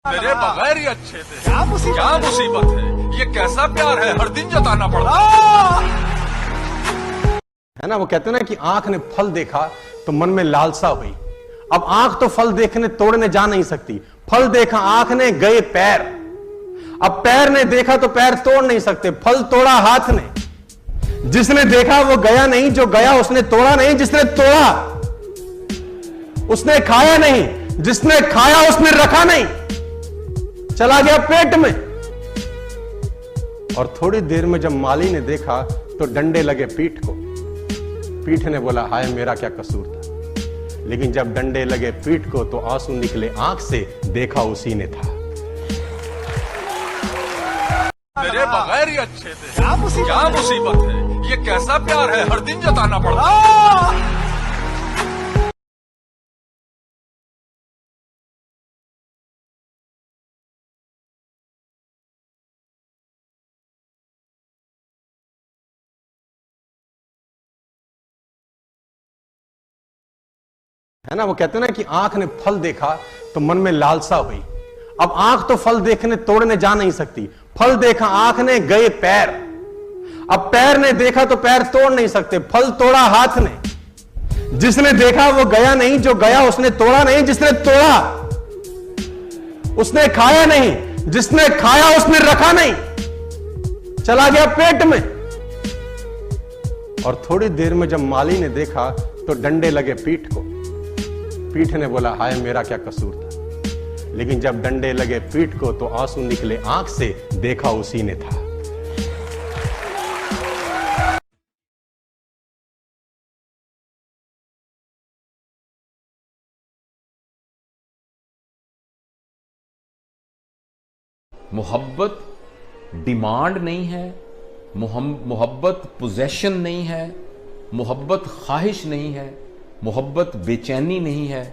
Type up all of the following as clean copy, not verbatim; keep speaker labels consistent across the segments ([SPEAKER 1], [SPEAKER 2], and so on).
[SPEAKER 1] तेरे बगैर ही अच्छे थे। क्या मुसीबत है? ये कैसा प्यार है, हर दिन जताना पड़ता
[SPEAKER 2] है ना। वो कहते हैं ना कि आंख ने फल देखा तो मन में लालसा हुई। अब आंख तो फल देखने तोड़ने जा नहीं सकती। फल देखा आंख ने, गए पैर। अब पैर ने देखा तो पैर तोड़ नहीं सकते। फल तोड़ा हाथ ने। जिसने देखा वो गया नहीं, जो गया उसने तोड़ा नहीं। जिसने तोड़ा उसने खाया नहीं, जिसने खाया उसने रखा नहीं, चला गया पेट में। और थोड़ी देर में जब माली ने देखा तो डंडे लगे पीठ को। पीठ ने बोला हाय मेरा क्या कसूर था। लेकिन जब डंडे लगे पीठ को तो आंसू निकले आंख से, देखा उसी ने था।
[SPEAKER 1] तेरे बगैर ही अच्छे थे। क्या मुसीबत है? ये कैसा प्यार है, हर दिन जताना पड़ता
[SPEAKER 2] है ना। वो कहते हैं ना कि आंख ने फल देखा तो मन में लालसा हुई। अब आंख तो फल देखने तोड़ने जा नहीं सकती। फल देखा आंख ने, गए पैर। अब पैर ने देखा तो पैर तोड़ नहीं सकते। फल तोड़ा हाथ ने। जिसने देखा वो गया नहीं, जो गया उसने तोड़ा नहीं। जिसने तोड़ा उसने खाया नहीं, जिसने खाया उसने रखा नहीं, चला गया पेट में। और थोड़ी देर में जब माली ने देखा तो डंडे लगे पीठ को। पीठ ने बोला हाय मेरा क्या कसूर था। लेकिन जब डंडे लगे पीठ को तो आंसू निकले आंख से, देखा उसी ने था।
[SPEAKER 3] मोहब्बत डिमांड नहीं है, मोहब्बत पोजेशन नहीं है, मोहब्बत ख्वाहिश नहीं है, मोहब्बत बेचैनी नहीं है,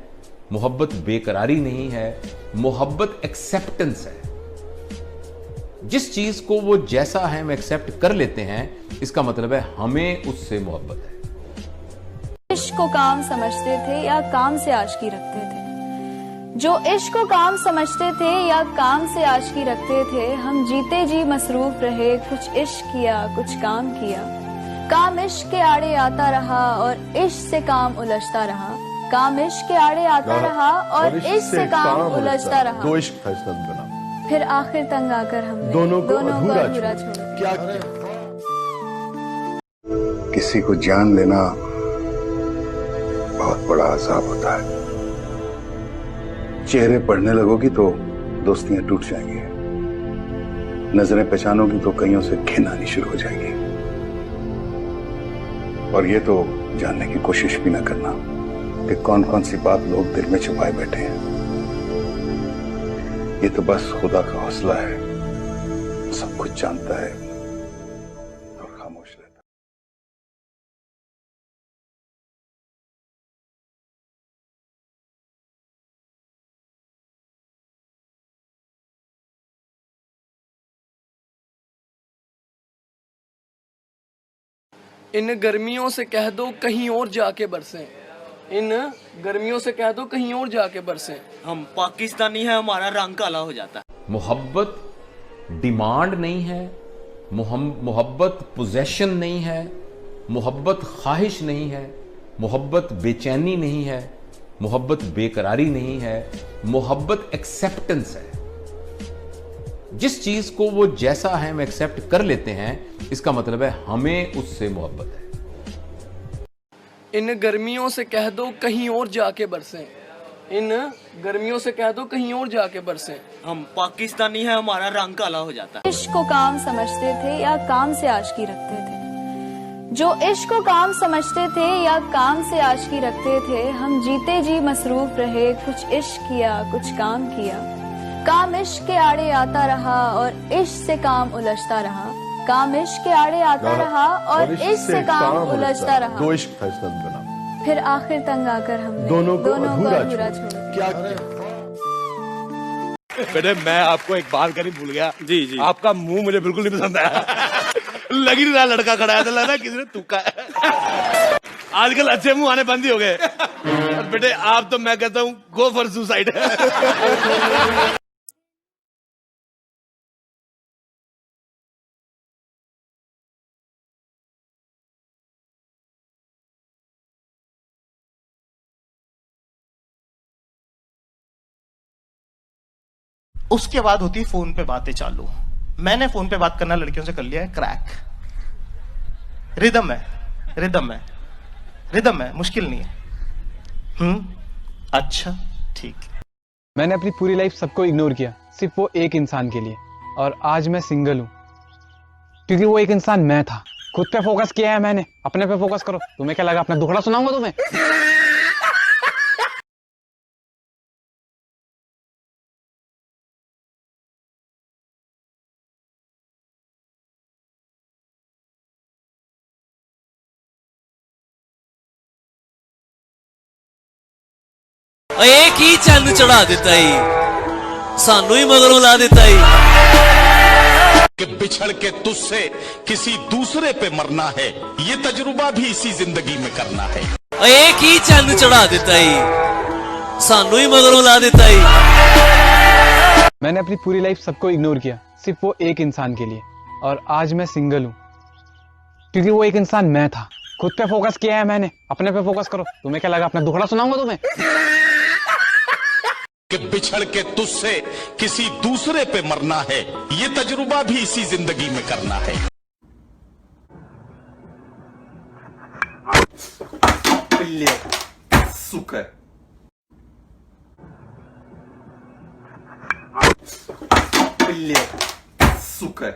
[SPEAKER 3] मोहब्बत बेकरारी नहीं है, मोहब्बत एक्सेप्टेंस है। जिस चीज को वो जैसा है हम एक्सेप्ट कर लेते हैं, इसका मतलब है हमें उससे मोहब्बत है।
[SPEAKER 4] इश्क को काम समझते थे या काम से आशिकी रखते थे। जो इश्क को काम समझते थे या काम से आशिकी रखते थे, हम जीते जी मसरूफ रहे। कुछ इश्क किया, कुछ काम किया। काम इश्क के आड़े आता रहा और इश्क से काम उलझता रहा। काम इश्क के आड़े आता रहा और इश्क से काम उलझता रहा।
[SPEAKER 5] दो इश्क था इसका बना।
[SPEAKER 4] फिर आखिर तंग आकर हमने
[SPEAKER 5] दोनों को अधूरा
[SPEAKER 4] छोड़ा।
[SPEAKER 5] क्या
[SPEAKER 6] किसी को जान लेना बहुत बड़ा अजाब होता है। चेहरे पढ़ने लगोगी तो दोस्तियां टूट जाएंगी। नजरें पहचानोगी तो कईयों से घिन आनी शुरू हो जाएगी। और ये तो जानने की कोशिश भी ना करना कि कौन कौन सी बात लोग दिल में छुपाए बैठे हैं। ये तो बस खुदा का हौसला है, सब कुछ जानता है और खामोश रहता है।
[SPEAKER 7] इन गर्मियों से कह दो कहीं और जाके बरसें। इन गर्मियों से कह दो कहीं और जाके बरसें।
[SPEAKER 8] हम पाकिस्तानी है, हमारा रंग काला हो जाता है।
[SPEAKER 3] मोहब्बत डिमांड नहीं है, मोहब्बत पोजेशन नहीं है, मोहब्बत ख्वाहिश नहीं है, मोहब्बत बेचैनी नहीं है, मोहब्बत बेकरारी नहीं है, मोहब्बत एक्सेप्टेंस है। जिस चीज को वो जैसा है हम एक्सेप्ट कर लेते हैं, इसका मतलब है हमें उससे मोहब्बत है।
[SPEAKER 7] इन गर्मियों से कह दो कहीं और जाके बरसें। इन गर्मियों से कह दो कहीं और जाके बरसें।
[SPEAKER 8] हम पाकिस्तानी है, हमारा रंग काला हो जाता है।
[SPEAKER 4] इश्क को काम समझते थे या काम से आशिकी रखते थे। जो इश्क को काम समझते थे या काम से आशिकी रखते थे, हम जीते जी मसरूफ रहे। कुछ इश्क किया, कुछ काम किया। काम इश्क के आड़े आता रहा और इश्क से काम उलझता रहा। काम इश्क के आड़े आता रहा और इश्क से काम उलझता रहा।
[SPEAKER 5] दो इश्क था इसका बना।
[SPEAKER 4] फिर आखिर तंग आकर हमने
[SPEAKER 5] दोनों को अधूरा
[SPEAKER 4] छोड़ा।
[SPEAKER 5] क्या
[SPEAKER 9] बेटे मैं आपको एक बात करनी भूल गया। जी आपका मुंह मुझे बिल्कुल नहीं पसंद आया। लग ही नहीं रहा लड़का खड़ा है, तो लग रहा है किसी ने तुक्का है। आजकल अच्छे मुंह आने बंद ही हो गए। बेटे आप तो मैं कहता हूँ गो फॉर सुसाइड।
[SPEAKER 8] उसके बाद होती है फोन पे बातें चालू। मैंने फोन पे बात करना लड़कियों से कर लिया है क्रैक। रिदम है, रिदम है, रिदम है, मुश्किल नहीं है। अच्छा ठीक।
[SPEAKER 10] मैंने अपनी पूरी लाइफ सबको इग्नोर किया, सिर्फ वो एक इंसान के लिए, और आज मैं सिंगल हूं क्योंकि वो एक इंसान मैं था। खुद पे फोकस किया है मैंने, अपने पे फोकस करो। तुम्हें क्या लगा अपना दुखड़ा सुनाऊंगा तुम्हें?
[SPEAKER 8] एक ही चंद चढ़ा देता ही, सानू ही मगरों ला देता ही।
[SPEAKER 11] कि बिछड़ के तुझसे किसी दूसरे पे मरना है, ये तजुर्बा भी इसी जिंदगी में करना है।
[SPEAKER 8] एक ही चंद चढ़ा देता ही, सानू ही मगरों ला देता ही।
[SPEAKER 10] मैंने अपनी पूरी लाइफ सबको इग्नोर किया, सिर्फ वो एक इंसान के लिए, और आज मैं सिंगल हूं क्योंकि वो एक इंसान मैं था। खुद पे फोकस किया है मैंने, अपने पे फोकस करो। तुम्हें क्या लगा अपना दुखड़ा सुनाऊंगा तुम्हें?
[SPEAKER 11] कि बिछड़ के तुझसे किसी दूसरे पे मरना है, ये तजुर्बा भी इसी जिंदगी में करना है।
[SPEAKER 1] Сука. Блядь, сука.